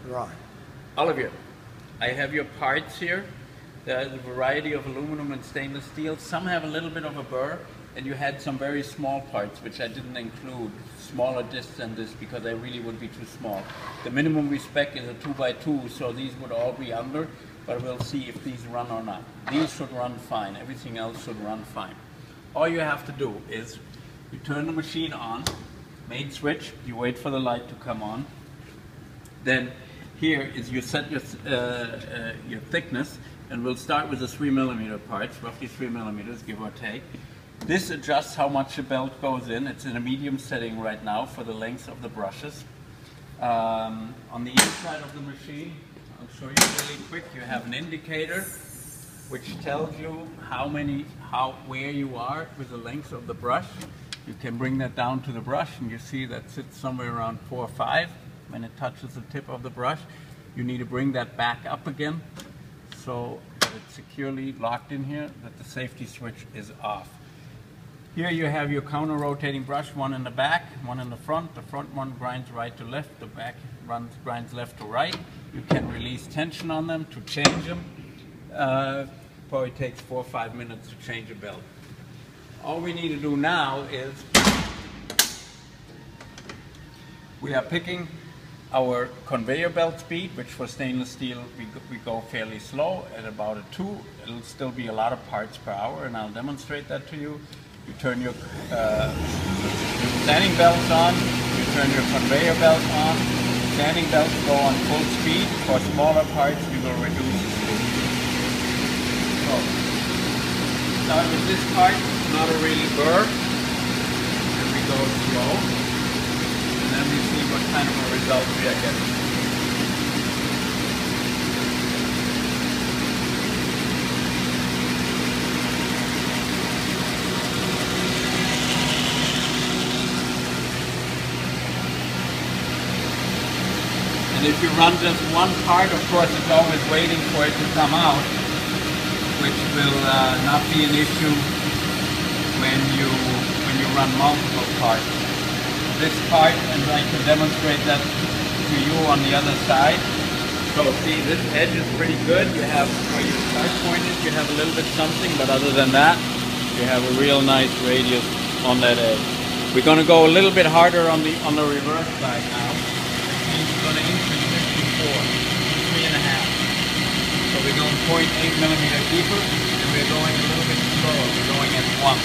Right. Olivier, I have your parts here. There's a variety of aluminum and stainless steel. Some have a little bit of a burr, and you had some very small parts, which I didn't include, smaller discs than this, because they really would be too small. The minimum we spec is a 2x2, so these would all be under, but we'll see if these run or not. These should run fine. Everything else should run fine. All you have to do is you turn the machine on, main switch, you wait for the light to come on. Then here is you set your thickness, and we'll start with the 3mm parts, roughly 3 millimeters, give or take. This adjusts how much the belt goes in. It's in a medium setting right now for the length of the brushes. On the inside of the machine, I'll show you really quick, you have an indicator which tells you where you are with the length of the brush. You can bring that down to the brush, and you see that sits somewhere around 4 or 5. When it touches the tip of the brush, you need to bring that back up again so that it's securely locked in here, that the safety switch is off. Here you have your counter-rotating brush, one in the back, one in the front. The front one grinds right to left, the back grinds left to right. You can release tension on them to change them. Probably takes 4 or 5 minutes to change a belt. All we need to do now is we are picking our conveyor belt speed, which for stainless steel we go fairly slow at about a 2. It'll still be a lot of parts per hour, and I'll demonstrate that to you. You turn your standing belts on, you turn your conveyor belt on. Standing belts go on full speed. For smaller parts we will reduce the speed. So, start with this part, not a really burr, and we go slow. And then we see what kind of a result we are getting. And if you run just one part, of course it's always waiting for it to come out, which will not be an issue when you run multiple parts. This part, and I can demonstrate that to you on the other side. So see, this edge is pretty good. You have where your start point is, you have a little bit something, but other than that, you have a real nice radius on that edge. We're going to go a little bit harder on the reverse side now. That means we're going to increase it to 4, 3.5. So we're going 0.8 millimeter deeper, and we're going a little bit slower. We're going at 1.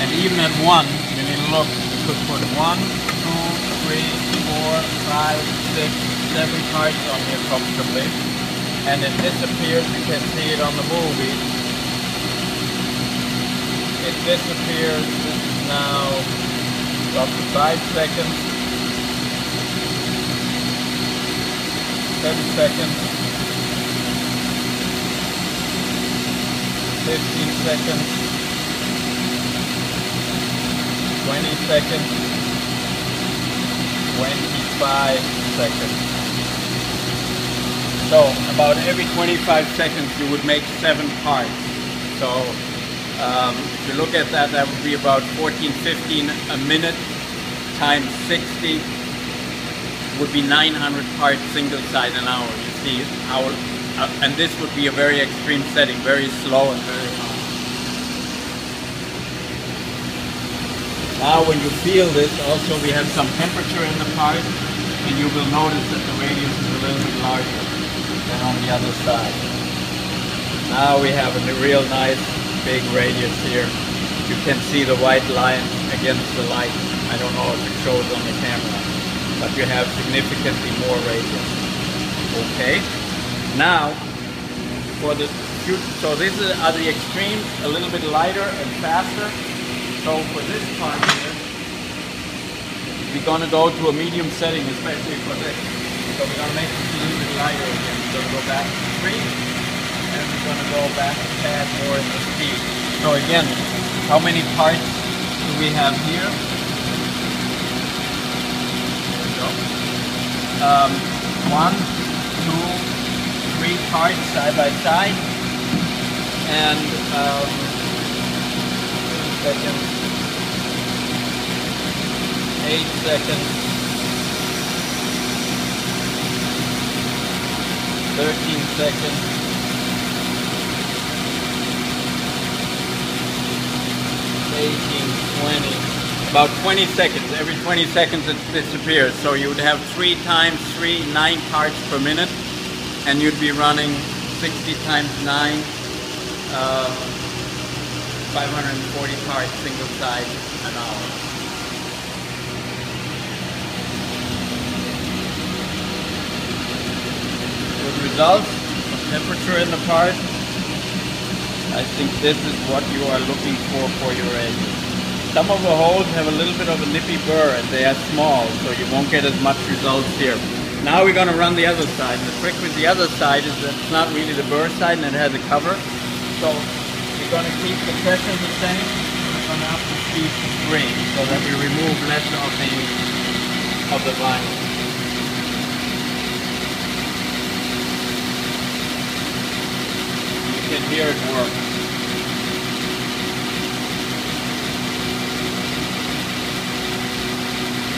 And even at 1, you need to look. Put 1, 2, 3, 4, 5, 6, 7 parts on here comfortably, and it disappears. You can see it on the movie. It disappears. This is now roughly 5 seconds, 10 seconds, 15 seconds, 20 seconds, 25 seconds. So about every 25 seconds you would make 7 parts. So if you look at that, that would be about 14, 15 a minute times 60 would be 900 parts single side an hour. You see how, and this would be a very extreme setting, very slow and very high. Now when you feel this, also we have some temperature in the part, and you will notice that the radius is a little bit larger than on the other side. Now we have a real nice big radius here. You can see the white line against the light. I don't know if it shows on the camera, but you have significantly more radius. Okay. Now for the so these are the extremes, a little bit lighter and faster. So for this part here, we're going to go to a medium setting, especially for this. So we're going to make it a little bit lighter again. We're going to go back to 3, and we're going to go back a tad more in the speed. So again, how many parts do we have here? There we go. 1, 2, 3 parts side by side, and seconds, 8 seconds, 10 13 seconds. 18, 20. About 20 seconds. Every 20 seconds it disappears. So you would have 3 times 3, 9 parts per minute. And you'd be running 60 times 9, 540 parts single side an hour. Good results. Temperature in the part. I think this is what you are looking for your edges. Some of the holes have a little bit of a nippy burr and they are small, so you won't get as much results here. Now we're going to run the other side. The trick with the other side is that it's not really the burr side and it has a cover. So we're going to keep the pressure the same. We're going to up to speed 3 so that we remove less of the vinyl. You can hear it work.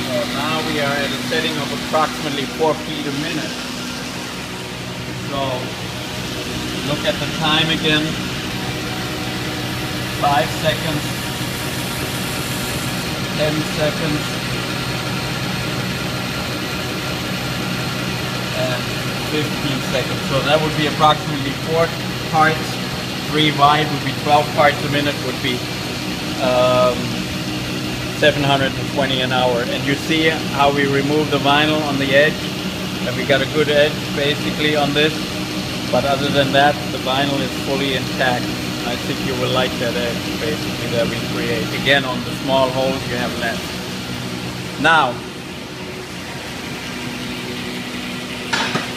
So now we are at a setting of approximately 4 feet a minute. So look at the time again. 5 seconds, 10 seconds, and 15 seconds. So that would be approximately 4 parts. 3 wide would be 12 parts a minute, would be 720 an hour. And you see how we remove the vinyl on the edge? And we got a good edge basically on this. But other than that, the vinyl is fully intact. I think you will like that edge basically that we create. Again, on the small holes you have less. Now,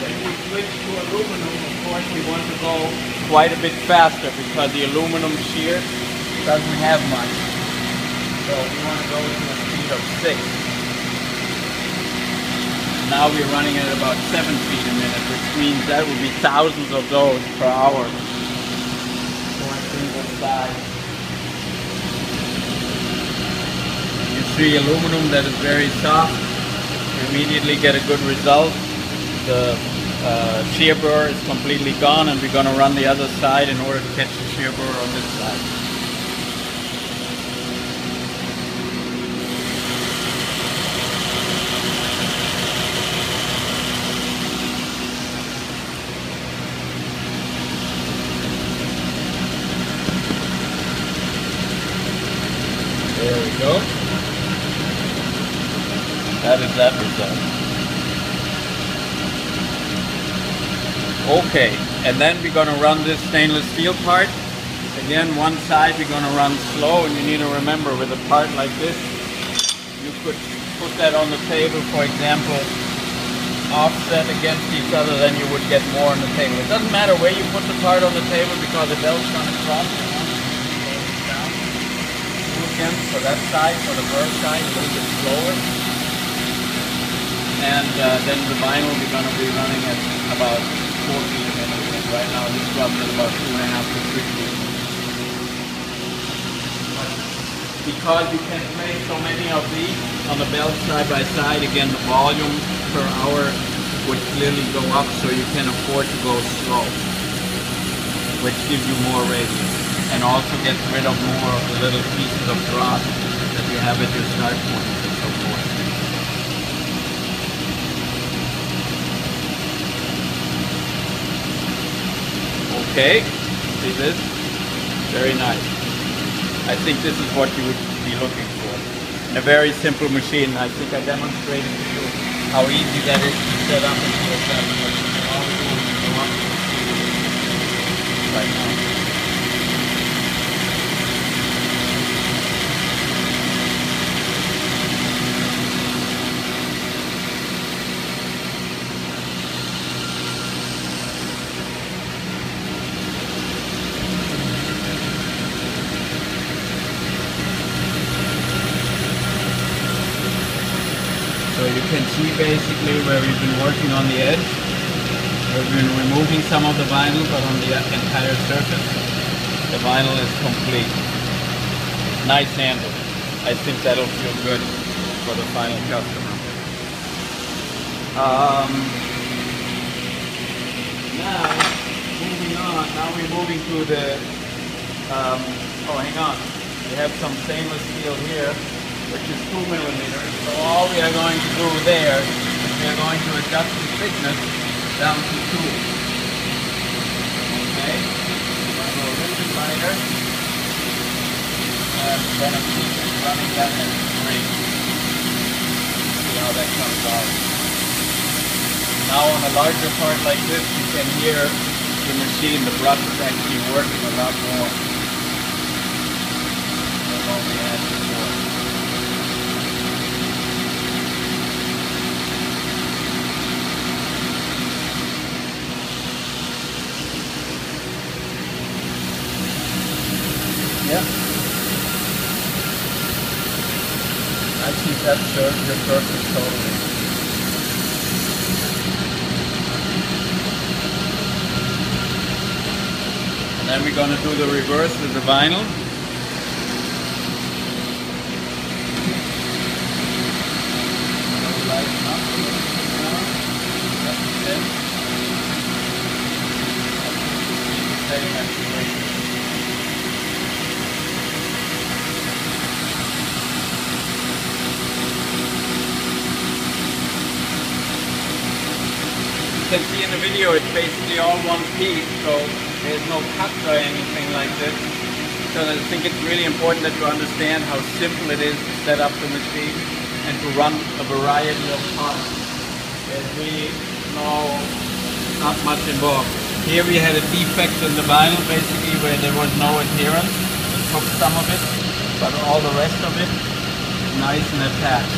when we switch to aluminum, of course we want to go quite a bit faster because the aluminum shear doesn't have much. So we want to go to a speed of 6. Now we're running at about 7 feet a minute, which means that would be thousands of those per hour. You see aluminum that is very soft, you immediately get a good result. The shear burr is completely gone and we're going to run the other side in order to catch the shear burr on this side. There we go. That is that result. Okay, and then we're going to run this stainless steel part. Again, one side we're going to run slow, and you need to remember with a part like this, you could put that on the table, for example, offset against each other, then you would get more on the table. It doesn't matter where you put the part on the table because the belt's going to cross. Again for that side, for the burr side, a little bit slower. And then the vinyl we're going to be running at about 4 feet a minute. And right now this runs at about 2.5 to 3 feet. Because you can place so many of these on the belt side by side, again the volume per hour would clearly go up, so you can afford to go slow, which gives you more radius. And also gets rid of more of the little pieces of dross that you have at your start point and so forth. Okay, see this? Very nice. I think this is what you would be looking for. In a very simple machine. I think I demonstrated to you how easy that is to set up and to assemble. All we do is go up to the speed right now. So you can see basically where we've been working on the edge. We've been removing some of the vinyl, but on the entire surface, the vinyl is complete. Nice handle. I think that'll feel good for the final customer. Now, moving on. Now we're moving to the, oh, hang on. We have some stainless steel here, which is 2 millimeters. So all we are going to do there is we are going to adjust the thickness down to 2. Okay? Go a little bit lighter. And then I'm running that at 3. See how that comes out. Now on a larger part like this, you can hear the machine, the brush is actually working a lot more than what we had before. Yeah. I think that serves your purpose totally. And then we're going to do the reverse with the vinyl. Lighten up a little bit now. That's it. Same actually. You can see in the video it's basically all one piece, so there's no cuts or anything like this. So I think it's really important that you understand how simple it is to set up the machine and to run a variety of parts. There's really not much involved. Here we had a defect in the vinyl basically where there was no adherence. It took some of it, but all the rest of it is nice and attached.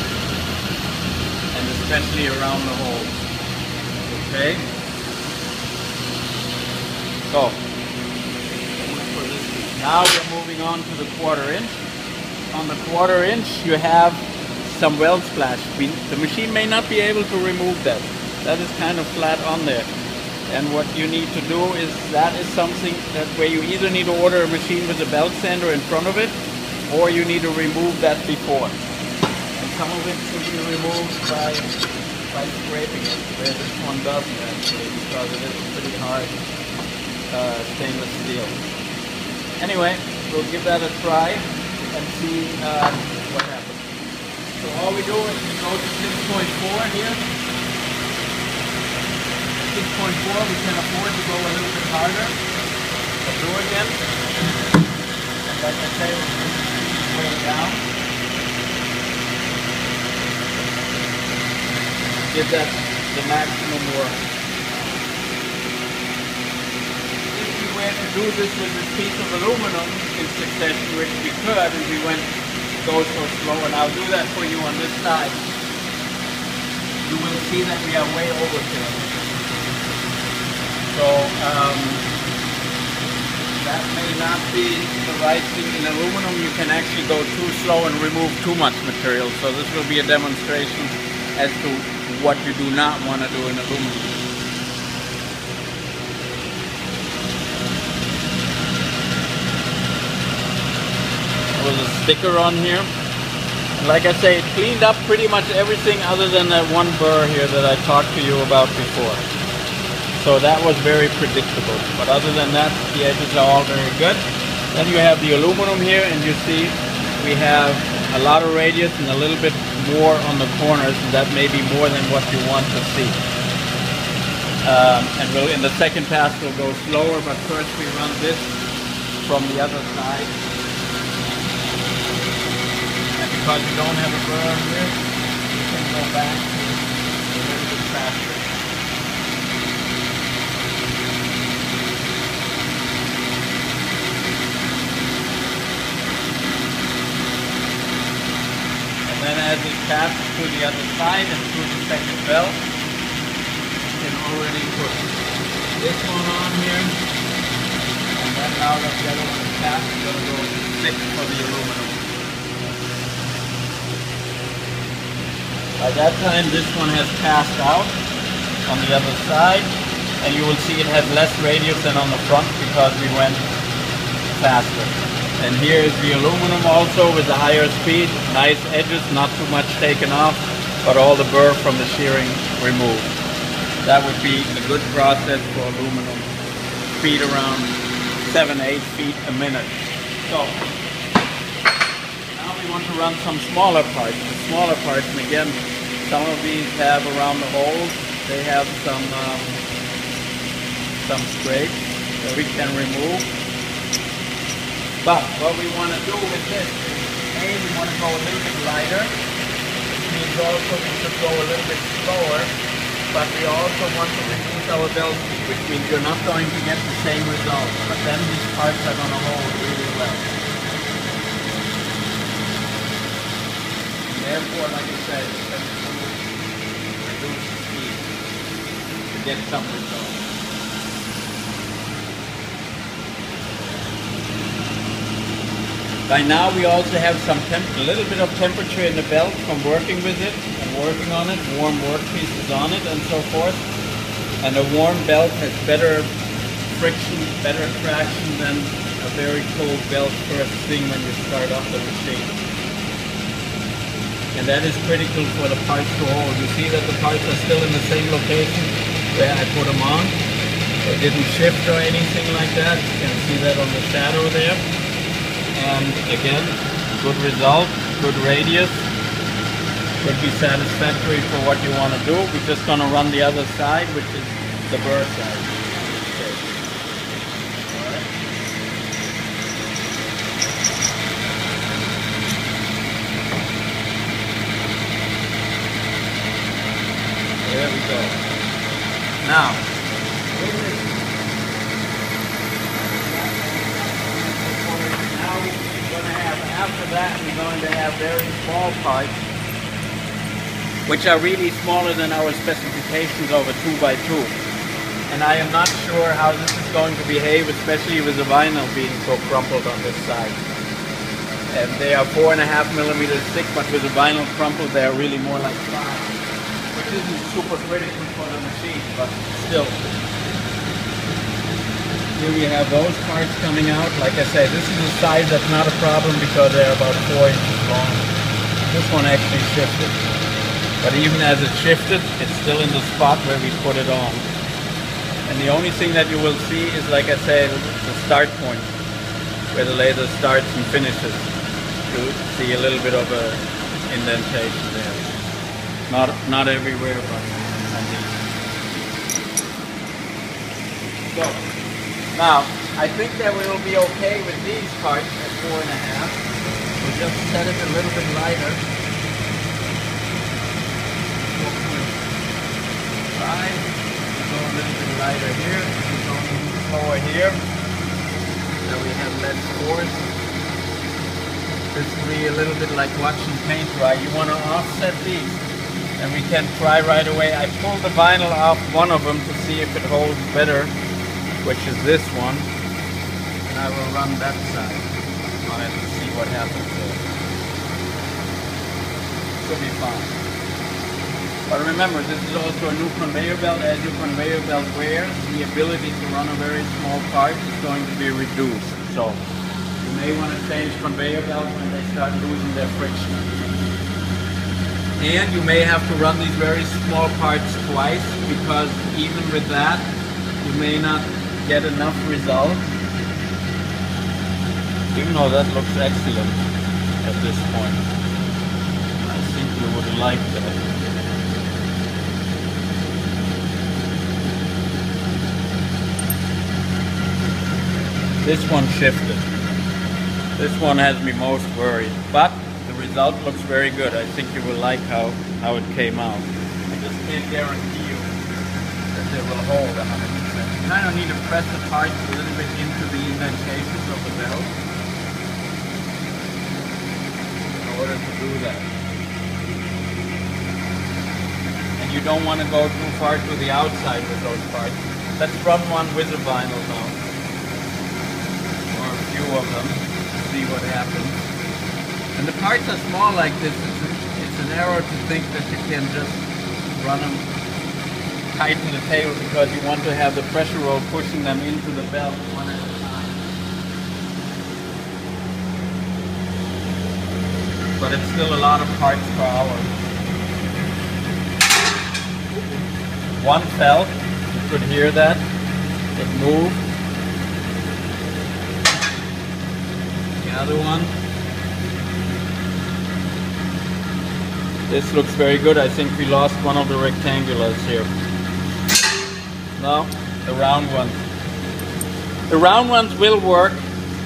And especially around the holes. Okay? So, now we're moving on to the 1/4 inch. On the 1/4 inch you have some weld splash. The machine may not be able to remove that. That is kind of flat on there. And what you need to do is, that is something that where you either need to order a machine with a belt sander in front of it, or you need to remove that before. And some of it should be removed by scraping it, where this one doesn't actually, because it is pretty hard stainless steel. Anyway, we'll give that a try and see what happens. So all we do is we go to 6.4 here. 6.4, we can afford to go a little bit harder. We'll do it again. And like I say, we'll bring the way down. Give that the maximum work. If we were to do this with this piece of aluminum in succession, which we could, and we went to go so slow, and I'll do that for you on this side, you will see that we are way overkill. So that may not be the right thing. In aluminum you can actually go too slow and remove too much material. So this will be a demonstration as to what you do not want to do in aluminum. There was a sticker on here. Like I say, it cleaned up pretty much everything other than that one burr here that I talked to you about before. So that was very predictable. But other than that, the edges are all very good. Then you have the aluminum here, and you see we have a lot of radius and a little bit more on the corners, and that may be more than what you want to see. And we'll, in the second pass we'll go slower, but first we run this from the other side. And because you don't have a burr here, you can go back a little bit faster. And then as it passes to the other side and through the second belt, you can already put this one on here. And then now that the other one is passed, it's going to go 6 for the aluminum. By that time this one has passed out on the other side, and you will see it has less radius than on the front because we went faster. And here is the aluminum also with the higher speed, nice edges, not too much taken off, but all the burr from the shearing removed. That would be a good process for aluminum. Speed around 7-8 feet a minute. So now we want to run some smaller parts. The smaller parts, and again, some of these have around the holes, they have some scrapes that we can remove. But what we want to do with this is, A, we want to go a little bit lighter, which means also we should go a little bit slower, but we also want to reduce our belt speed, which means you're not going to get the same result, but then these parts are going to hold really well. And therefore, like I said, you can reduce the speed to get some results. By now we also have a little bit of temperature in the belt from working with it and working on it, warm workpieces on it and so forth. And a warm belt has better friction, better traction than a very cold belt first thing when you start up the machine. And that is critical for the parts to hold. You see that the parts are still in the same location where I put them on. They didn't shift or anything like that. You can see that on the shadow there. And again, good result, good radius, would be satisfactory for what you want to do. We're just going to run the other side, which is the burr side. Okay. All right. There we go. Now, after that, we're going to have very small parts, which are really smaller than our specifications over 2x2. And I am not sure how this is going to behave, especially with the vinyl being so crumpled on this side. And they are 4.5 millimeters thick, but with the vinyl crumpled, they are really more like 5, which isn't super critical for the machine, but still. Here we have those parts coming out. Like I said, this is a size that's not a problem because they're about 4 inches long. This one actually shifted. But even as it shifted, it's still in the spot where we put it on. And the only thing that you will see is, like I said, the start point, where the laser starts and finishes. You'll see a little bit of a indentation there. Not everywhere, but on these. So, now, I think that we will be okay with these parts at 4.5. We'll just set it a little bit lighter. 4.5. Go a little bit lighter here. We go a little slower here. Now we have less force. This will be a little bit like watching paint dry. You want to offset these. And we can try right away. I pulled the vinyl off one of them to see if it holds better, which is this one, and I will run that side on it to see what happens there. Should be fine. But remember, this is also a new conveyor belt. As your conveyor belt wears, the ability to run a very small part is going to be reduced. So you may want to change conveyor belts when they start losing their friction. And you may have to run these very small parts twice, because even with that, you may not get enough result, even though that looks excellent at this point. I think you would like that. This one shifted. This one has me most worried, but the result looks very good. I think you will like how it came out. I just can't guarantee you that they will hold 100%. You kind of need to press the parts a little bit into the indentations of the belt in order to do that. And you don't want to go too far to the outside with those parts. Let's run one with the vinyl now, or a few of them, to see what happens. And the parts are small like this. It's an error to think that you can just run them tighten the tail, because you want to have the pressure roll pushing them into the belt one at a time. But it's still a lot of parts per hour. One fell, you could hear that, it moved. The other one. This looks very good. I think we lost one of the rectangulars here. No, the round ones. The round ones will work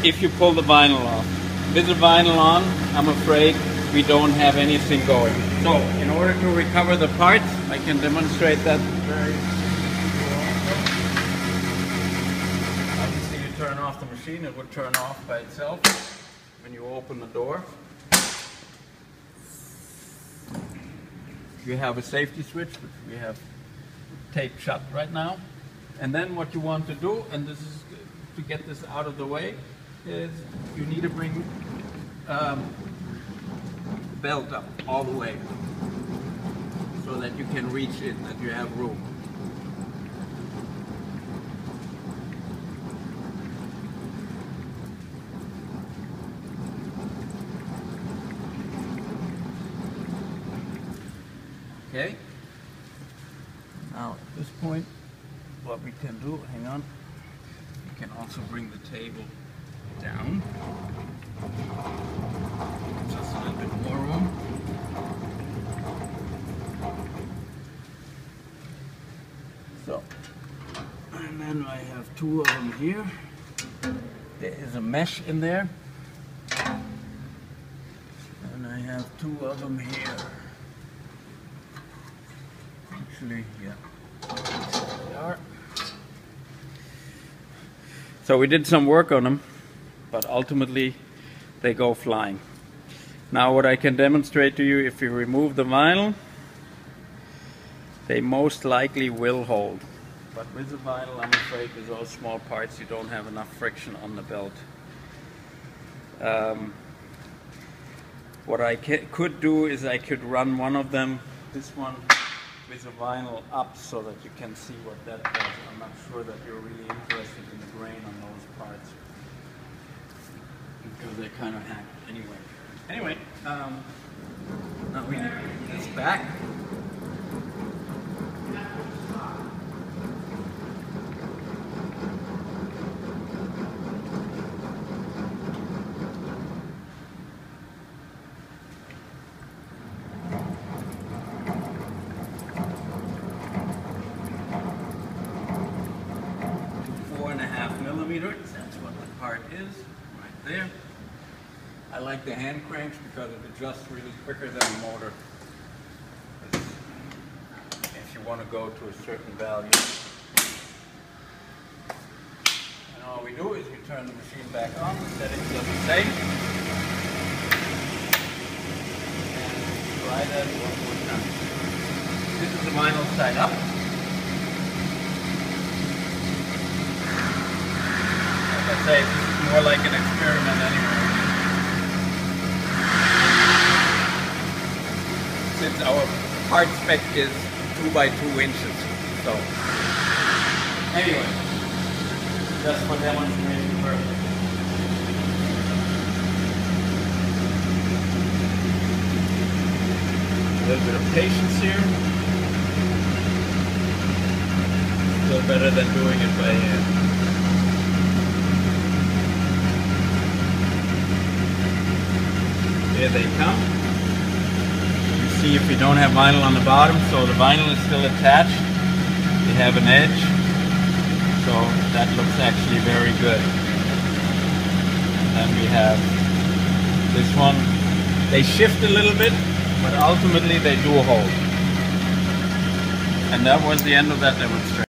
if you pull the vinyl off. With the vinyl on, I'm afraid we don't have anything going. So, in order to recover the parts, I can demonstrate that very well. Obviously, you turn off the machine, it would turn off by itself when you open the door. You have a safety switch, which we have taped shut right now. And then what you want to do, and this is to get this out of the way, is you need to bring belt up all the way so that you can reach it, that you have room. Okay. Now at this point, what we can do, hang on, we can also bring the table down. Just a little bit more room. So, and then I have two of them here. There is a mesh in there. And I have two of them here. Actually, yeah. There they are. So we did some work on them, but ultimately they go flying. Now what I can demonstrate to you, if you remove the vinyl, they most likely will hold. But with the vinyl, I'm afraid with those small parts you don't have enough friction on the belt. What I could do is I could run one of them, this one, with the vinyl up so that you can see what that does. I'm not sure that you're really interested in the grain on those parts because they're kind of hacked anyway. Now we need this back. That's what the part is, right there. I like the hand cranks because it adjusts really quicker than the motor. If you want to go to a certain value. And all we do is we turn the machine back on, the settings are the same. And try that one more time. This is the vinyl side up. I say this is more like an experiment anyway. Since our part spec is 2 by 2 inches. So anyway, just for demonstration purposes. A little bit of patience here. Still better than doing it by hand. Here they come. You see if you don't have vinyl on the bottom, so the vinyl is still attached. They have an edge, so that looks actually very good. And we have this one. They shift a little bit, but ultimately they do hold. And that was the end of that demonstration.